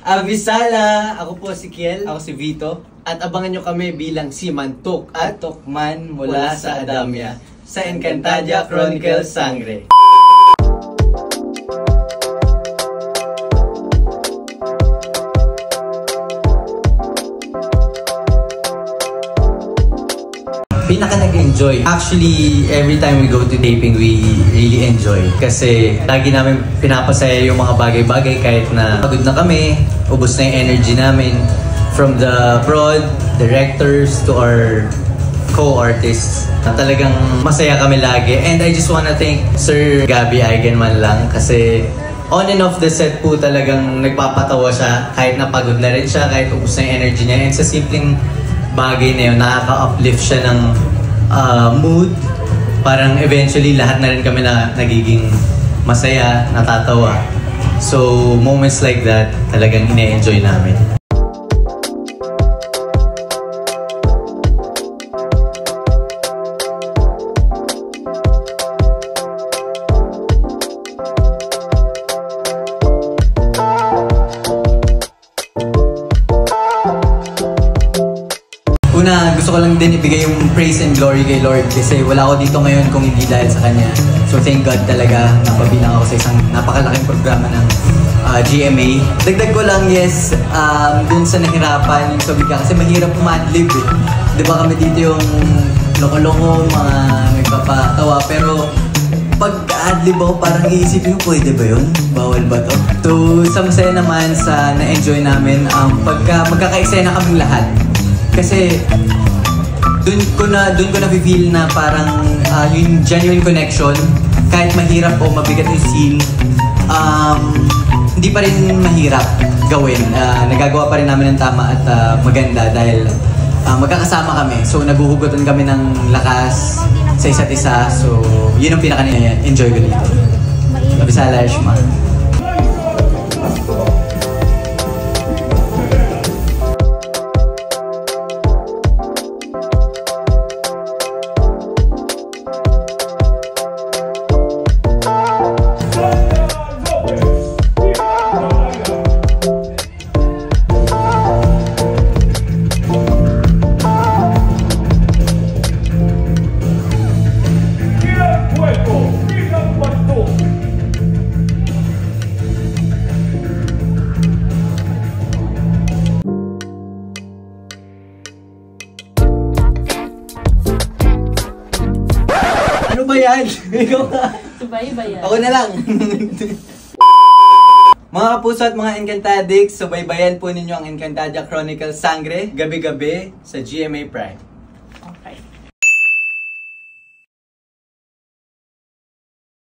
Avisala! Ako po si Kiel. Ako si Vito. At abangan nyo kami bilang si Mantok at Tokman mula sa Adamya sa Encantadia Chronicles Sangre. Pinaka nag-enjoy. Actually, every time we go to taping, we really enjoy. Kasi lagi namin pinapasaya yung mga bagay-bagay kahit na pagod na kami, ubos na yung energy namin. From the prod, directors, to our co-artists. Talagang masaya kami lagi. And I just wanna thank Sir Gabby Eigenman lang kasi on and off the set po talagang nagpapatawa siya kahit napagod na rin siya, kahit ubos na yung energy niya. And sa simpleng bagay na yun, nakaka-uplift siya ng mood. Parang eventually lahat na rin kami na nagiging masaya, natatawa. So moments like that talagang ine-enjoy namin. Una, gusto ko lang din ibigay yung praise and glory kay Lord kasi wala ako dito ngayon kung hindi dahil sa Kanya. So thank God talaga napabilang ako sa isang napakalaking programa ng GMA. Dagdag ko lang, yes, dun sa nahirapan yung sabi ka kasi mahirap umadlib eh. Diba kami dito yung loko-loko, mga nagpapatawa, pero pag adlib ako parang iisipin ko, pwede ba yun? Bawal ba to? So sa masaya naman sa na-enjoy namin, pagka magkaka-eksena kaming lahat. Kasi dun ko na feel na parang yung genuine connection, kahit mahirap o mabigat yung scene, hindi pa rin mahirap gawin. Nagagawa pa rin namin ng tama at maganda dahil magkakasama kami. So naguhugutan kami ng lakas sa isa't isa. So yun ang pinaka-enjoy ko dito. Avisala Ishma. Ano ba yan? Subaybayan. Ako na lang. Mga kapuso at mga Encantadics, subaybayan po ninyo ang Encantadia Chronicles Sangre gabi-gabi sa GMA Prime.